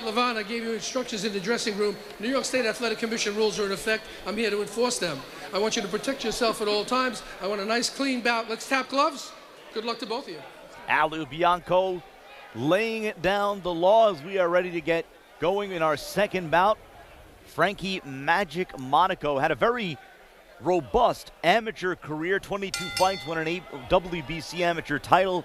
Levan, I gave you instructions in the dressing room. New York State Athletic Commission rules are in effect. I'm here to enforce them. I want you to protect yourself at all times. I want a nice, clean bout. Let's tap gloves. Good luck to both of you. Alu Bianco laying down the law as we are ready to get going in our second bout. Frankie Magic Monaco had a very robust amateur career, 22 fights, won an WBC amateur title,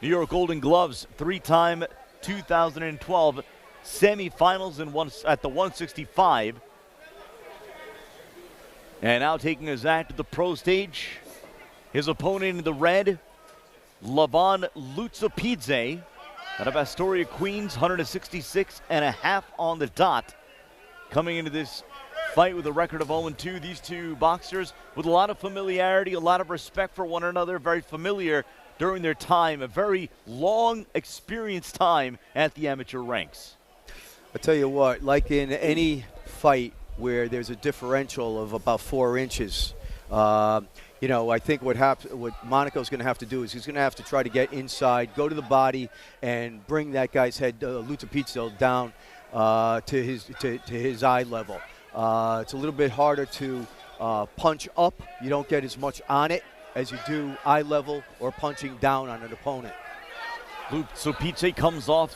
New York Golden Gloves, three-time 2012 semifinals at the 165. And now taking his act to the pro stage, his opponent in the red, Levan Loutsoupitze, out of Astoria, Queens, 166.5 on the dot. Coming into this fight with a record of 0-2, these two boxers with a lot of familiarity, a lot of respect for one another, very familiar during their time, a very long, experienced time at the amateur ranks. I tell you what, like in any fight where there's a differential of about 4 inches, you know, I think what Monaco's going to have to do is he's going to have to try to get inside, go to the body, and bring that guy's head, Loutsoupitze, down to his eye level. It's a little bit harder to punch up. You don't get as much on it as you do eye level or punching down on an opponent. Loutsoupitze comes off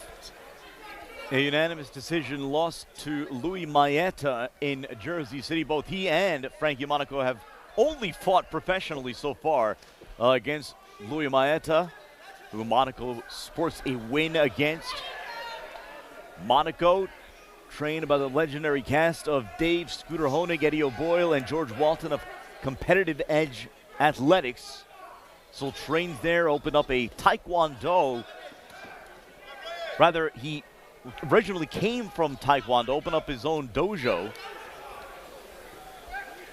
a unanimous decision loss to Louis Maeta in Jersey City. Both he and Frankie Monaco have only fought professionally so far against Louis Maeta, who Monaco sports a win against. Monaco, trained by the legendary cast of Dave Scooter Honig, Eddie O'Boyle, and George Walton of Competitive Edge Athletics. So trains there, opened up a Taekwondo. Rather, he originally came from Taekwondo, opened up his own dojo.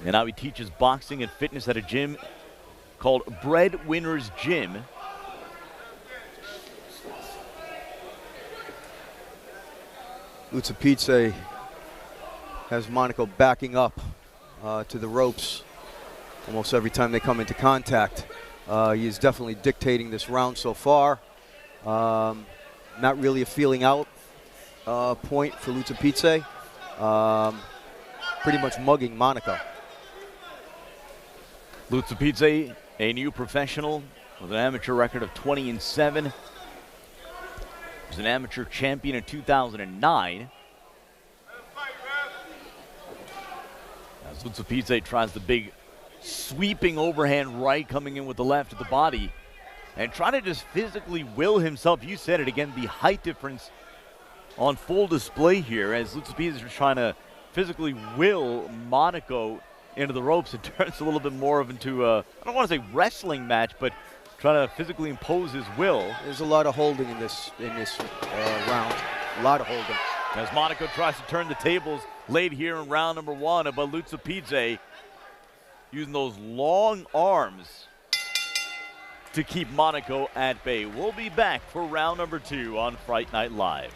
And now he teaches boxing and fitness at a gym called Breadwinners Gym. Loutsoupitze has Monaco backing up to the ropes almost every time they come into contact. He is definitely dictating this round so far. Not really a feeling out point for Loutsoupitze. Pretty much mugging Monaco. Loutsoupitze, a new professional with an amateur record of 20-7. Was an amateur champion in 2009. As Loutsoupitze tries the big sweeping overhand right, coming in with the left of the body and trying to just physically will himself. You said it again, the height difference on full display here as Loutsoupitze is trying to physically will Monaco into the ropes. It turns a little bit more into a, I don't want to say wrestling match, but trying to physically impose his will. There's a lot of holding in this round. A lot of holding. As Monaco tries to turn the tables late here in round number 1, but Loutsoupitze using those long arms to keep Monaco at bay. We'll be back for round number 2 on Fight Night Live.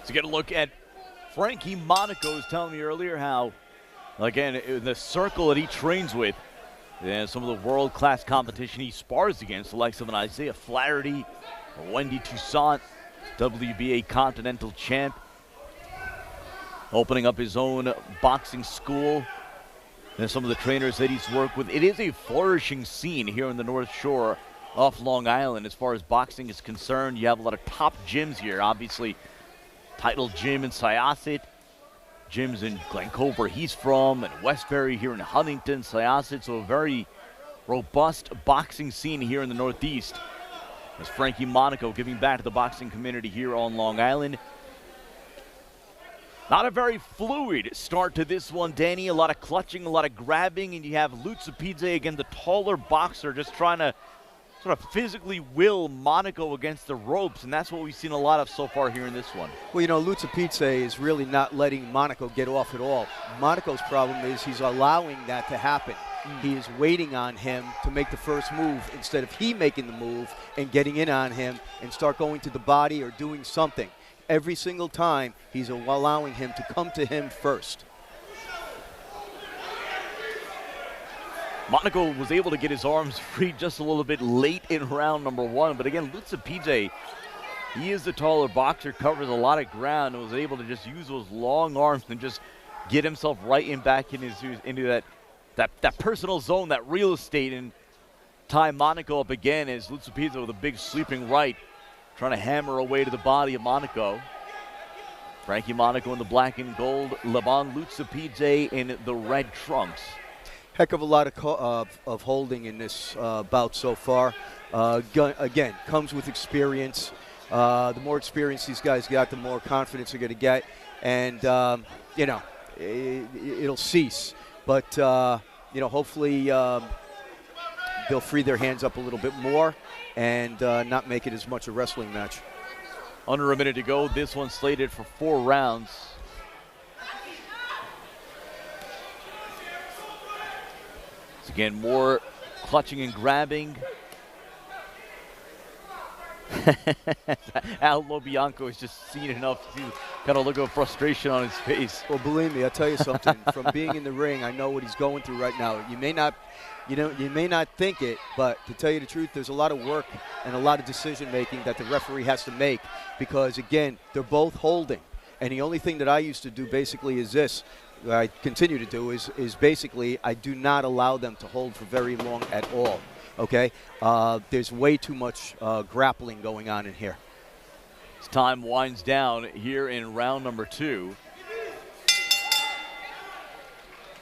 So get a look at Frankie Monaco was telling me earlier how, again, in the circle that he trains with, and some of the world-class competition he spars against, the likes of an Isaiah Flaherty, a Wendy Toussaint, WBA Continental Champ, opening up his own boxing school, and some of the trainers that he's worked with. It is a flourishing scene here in the North Shore off Long Island as far as boxing is concerned. You have a lot of top gyms here, obviously. Title Gym in Syosset, gyms in Glen Cove where he's from, and Westbury here in Huntington, Syosset. So a very robust boxing scene here in the Northeast. As Frankie Monaco giving back to the boxing community here on Long Island. Not a very fluid start to this one, Danny. A lot of clutching, a lot of grabbing, and you have Loutsoupitze, again, the taller boxer, just trying to sort of physically will Monaco against the ropes, and that's what we've seen a lot of so far here in this one. Well, you know, Loutsoupitze is really not letting Monaco get off at all. Monaco's problem is he's allowing that to happen. He is waiting on him to make the first move instead of he making the move and getting in on him and start going to the body or doing something. Every single time, he's allowing him to come to him first. Monaco was able to get his arms free just a little bit late in round number one. But again, Loutsoupitze, he is the taller boxer, covers a lot of ground, and was able to just use those long arms and just get himself right in back into that personal zone, that real estate, and tie Monaco up again as Loutsoupitze with a big sweeping right, trying to hammer away to the body of Monaco. Frankie Monaco in the black and gold, Levan Loutsoupitze in the red trunks. Heck of a lot of holding in this bout so far. Again, comes with experience. The more experience these guys got, the more confidence they're going to get. And, you know, it'll cease. But, you know, hopefully they'll free their hands up a little bit more and not make it as much a wrestling match. Under a minute to go. This one's slated for 4 rounds. So again, more clutching and grabbing. Al Lobianco is just seen enough to see kind of look of frustration on his face. Well, believe me, I'll tell you something. From being in the ring, I know what he's going through right now. You may not, you may not think it, but to tell you the truth, there's a lot of work and a lot of decision making that the referee has to make because, again, they're both holding. And the only thing that I used to do basically is this. What I continue to do is basically I do not allow them to hold for very long at all. Okay, there's way too much grappling going on in here. As time winds down here in round number 2.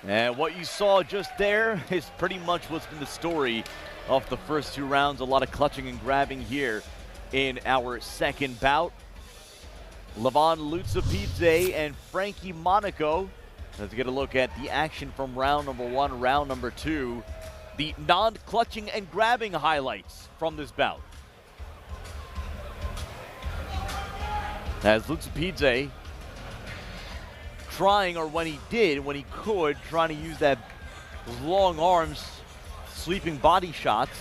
And what you saw just there is pretty much what's been the story of the first 2 rounds. A lot of clutching and grabbing here in our second bout. Levan Loutsoupitze and Frankie Monaco. Let's get a look at the action from round number 1, round number 2. The non-clutching and grabbing highlights from this bout. As Loutsoupitze trying, or when he could, trying to use those long arms, sweeping body shots.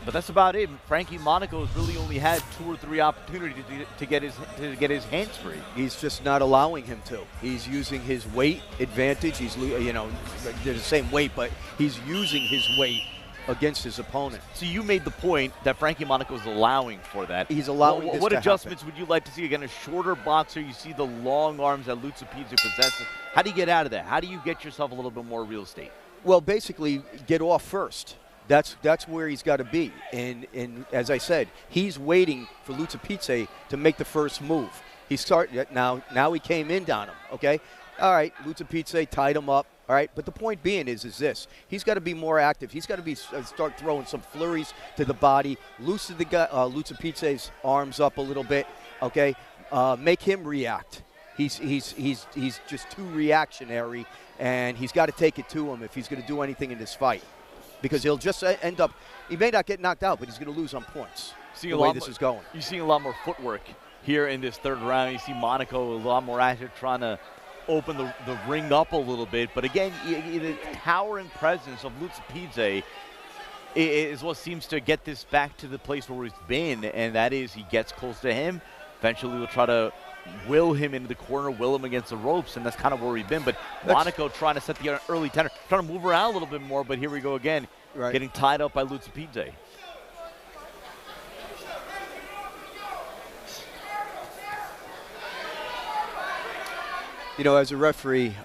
But that's about it. Frankie Monaco has really only had 2 or 3 opportunities to get his hands free. He's just not allowing him to. He's using his weight advantage. He's, you know, they're the same weight, but he's using his weight against his opponent. So you made the point that Frankie Monaco is allowing for that. He's allowing this What to adjustments happen. would you like to see? Again, a shorter boxer, you see the long arms that Loutsoupitze possesses. How do you get out of that? How do you get yourself a little bit more real estate? Well, basically, get off first. That's where he's got to be. And as I said, he's waiting for Loutsoupitze to make the first move. He started now he came in on him, okay? All right, Loutsoupitze tied him up. All right, but the point being is this. He's got to be more active. He's got to be start throwing some flurries to the body, loosen the Loutsoupitze's arms up a little bit, okay? Make him react. He's just too reactionary, and he's got to take it to him if he's going to do anything in this fight. Because he'll just end up, he may not get knocked out, but he's going to lose on points the way this is going. You're seeing a lot more footwork here in this 3rd round. You see Monaco a lot more active, trying to open the ring up a little bit. But again, the power and presence of Loutsoupitze is what seems to get this back to the place where he's been, and that is he gets close to him, Eventually we'll try to will him into the corner, will him against the ropes, and that's kind of where we've been. But Monaco trying to set the early tender, trying to move around a little bit more, but here we go again, getting tied up by Loutsoupitze. You know, as a referee,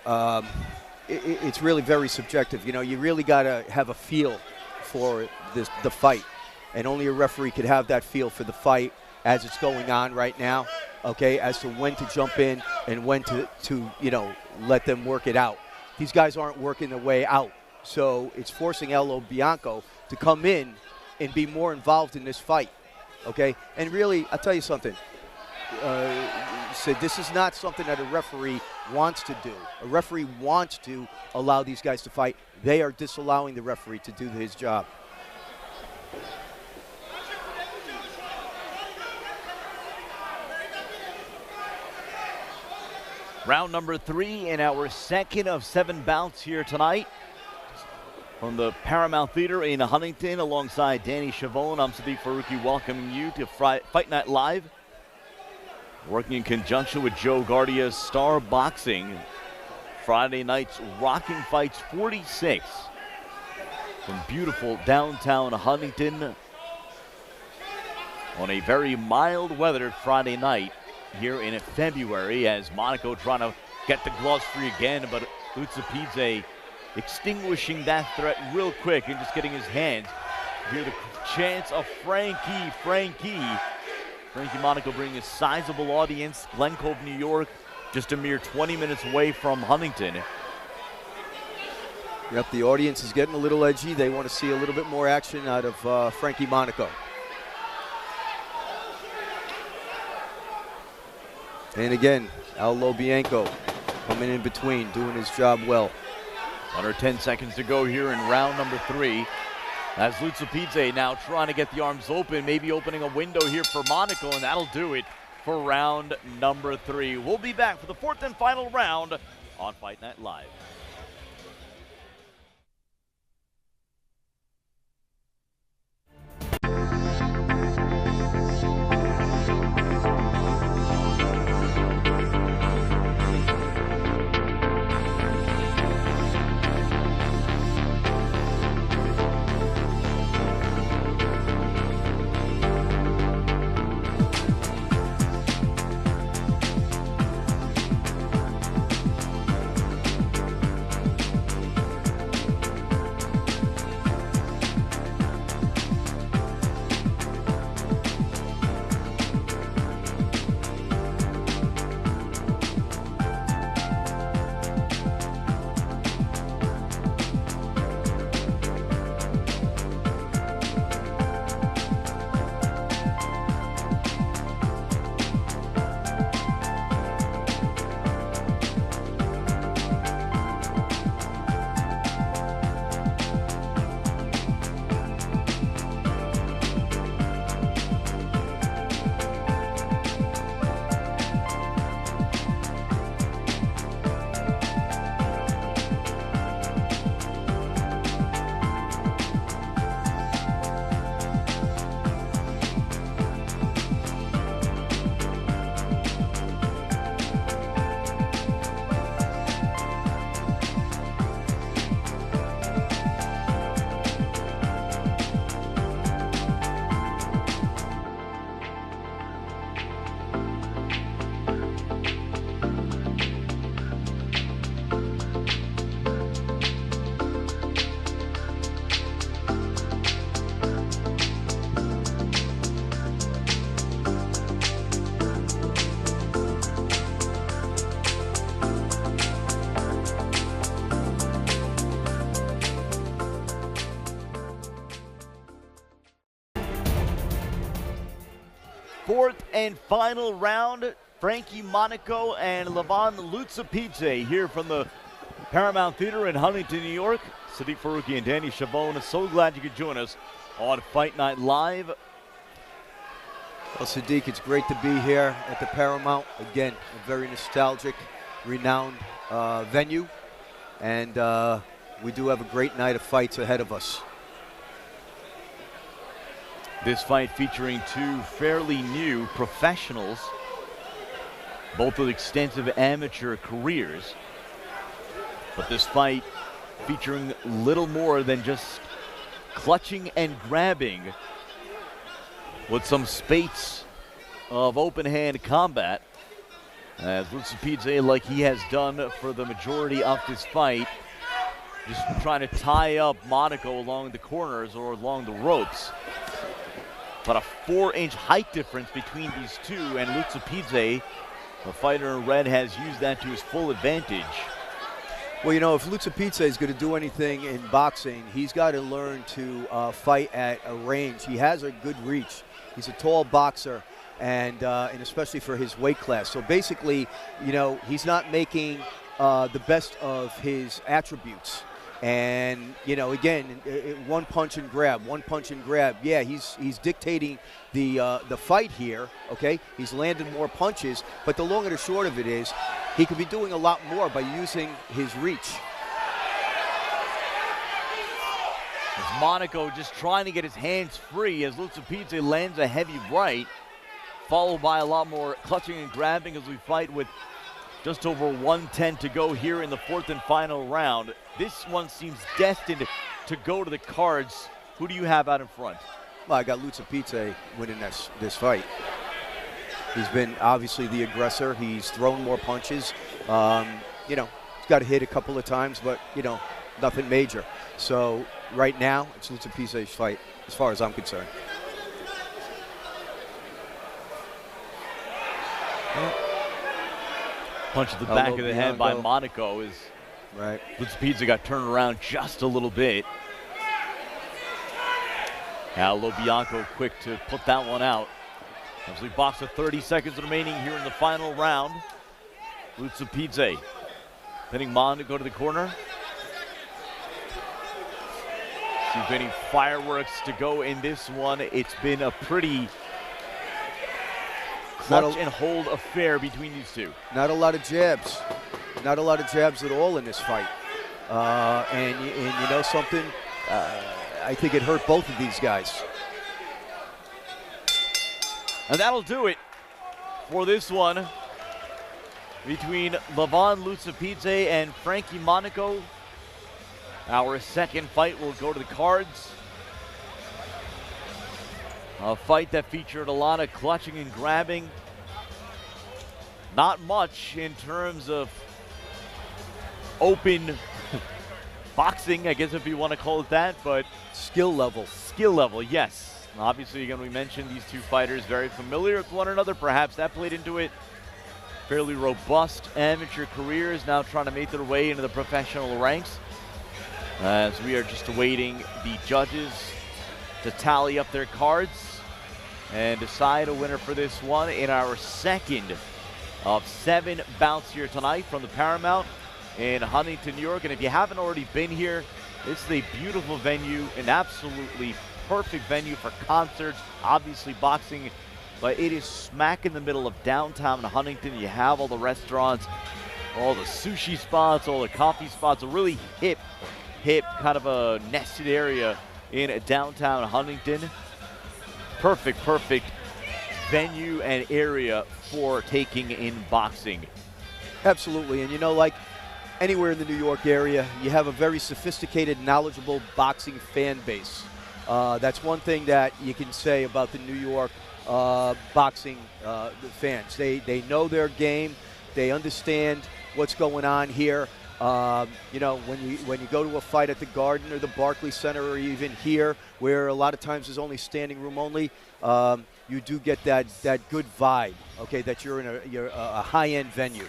it's really very subjective. You know, you really got to have a feel for the fight, and only a referee could have that feel for the fight as it's going on right now, okay, as to when to jump in and when to you know, let them work it out. These guys aren't working their way out, so it's forcing El Bianco to come in and be more involved in this fight, okay? And really, I'll tell you something. Sid, this is not something that a referee wants to do. A referee wants to allow these guys to fight. They are disallowing the referee to do his job. Round number 3 in our second of 7 bouts here tonight. From the Paramount Theater in Huntington, alongside Danny Chavone, I'm Sadiq Faruqi, welcoming you to Fight Night Live. Working in conjunction with Joe Guardia's Star Boxing. Friday night's Rocking Fights 46. From beautiful downtown Huntington. On a very mild weathered Friday night here in February, as Monaco trying to get the gloves free again, but Loutsoupitze extinguishing that threat real quick and just getting his hands. Hear the chants of Frankie Monaco bringing a sizable audience. Glen Cove, New York, just a mere 20 minutes away from Huntington. Yep, the audience is getting a little edgy. They want to see a little bit more action out of Frankie Monaco. And again, El Bianco coming in between, doing his job well. Under 10 seconds to go here in round number 3. As Loutsoupitze now trying to get the arms open, maybe opening a window here for Monaco, and that'll do it for round number 3. We'll be back for the 4th and final round on Fight Night Live. Fourth and final round, Frankie Monaco and Levan Loutsoupitze here from the Paramount Theater in Huntington, New York. Sadiq Faruqi and Danny Chavone, so glad you could join us on Fight Night Live. Well, Sadiq, it's great to be here at the Paramount. Again, a very nostalgic, renowned venue. And we do have a great night of fights ahead of us. This fight featuring two fairly new professionals both with extensive amateur careers. But this fight featuring little more than just clutching and grabbing with some spates of open hand combat. As Loutsoupitze, like he has done for the majority of this fight, just trying to tie up Monaco along the corners or along the ropes. But a 4-inch height difference between these two, and Loutsoupitze, the fighter in red, has used that to his full advantage. Well, you know, if Loutsoupitze is going to do anything in boxing, he's got to learn to fight at a range. He has a good reach. He's a tall boxer, and especially for his weight class. So basically, you know, he's not making the best of his attributes. And, you know, again, one punch and grab, one punch and grab. Yeah, he's dictating the fight here, okay? He's landing more punches, but the long and the short of it is he could be doing a lot more by using his reach. As Monaco just trying to get his hands free as Loutsoupitze lands a heavy right, followed by a lot more clutching and grabbing as we fight with just over 1:10 to go here in the fourth and final round. This one seems destined to go to the cards. Who do you have out in front? Well, I got Loutsoupitze winning this fight. He's been obviously the aggressor. He's thrown more punches. You know, he's got to hit a couple of times, but, you know, nothing major. So right now, it's Loutsoupitze's fight as far as I'm concerned. Punch at the back of the head by Monaco is right. Loutsoupitze got turned around just a little bit. Now Lobianco quick to put that one out. As we box with 30 seconds remaining here in the final round. Loutsoupitze pinning Monaco to the corner. See if any fireworks to go in this one. It's been a pretty clutch and hold affair between these two. Not a lot of jabs. Not a lot of jabs at all in this fight. And you know something? I think it hurt both of these guys. And that'll do it for this one between Levan Loutsoupitze and Frankie Monaco. Our second fight will go to the cards. A fight that featured a lot of clutching and grabbing. Not much in terms of open boxing, I guess if you want to call it that, but skill level. Skill level, yes. Obviously, again, we mentioned these two fighters very familiar with one another. Perhaps that played into it. Fairly robust amateur careers, now trying to make their way into the professional ranks. As we are just awaiting the judges to tally up their cards and decide a winner for this one in our second of 7 bouts here tonight from the Paramount in Huntington, New York. And if you haven't already been here, this is a beautiful venue, an absolutely perfect venue for concerts, obviously boxing, but it is smack in the middle of downtown Huntington. You have all the restaurants, all the sushi spots, all the coffee spots, a really hip kind of a nested area in downtown Huntington. Perfect venue and area for taking in boxing. Absolutely, and you know, like anywhere in the New York area, you have a very sophisticated, knowledgeable boxing fan base. That's one thing that you can say about the New York boxing fans. They know their game. They understand what's going on here. You know, when you go to a fight at the Garden or the Barclays Center or even here, where a lot of times there's only standing room only, you do get that good vibe. Okay, that you're in a high-end venue.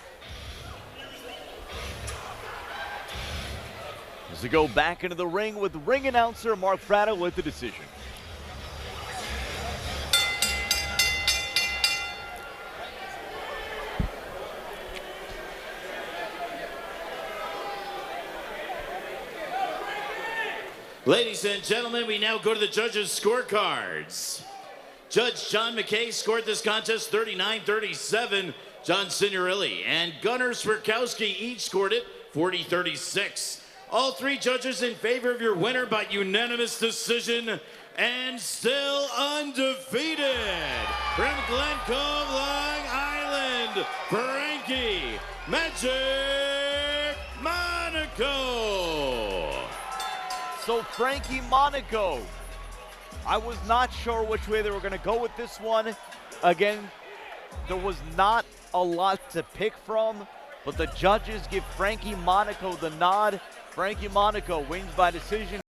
As we go back into the ring with ring announcer Mark Frata with the decision. Ladies and gentlemen, we now go to the judges' scorecards. Judge John McKay scored this contest 39-37. John Signorilli and Gunnar Swerkowski each scored it 40-36. All three judges in favor of your winner by unanimous decision and still undefeated from Glen Cove, Long Island, and Frankie Magic Monaco. So Frankie Monaco, I was not sure which way they were going to go with this one. Again, there was not a lot to pick from, but the judges give Frankie Monaco the nod. Frankie Monaco wins by decision.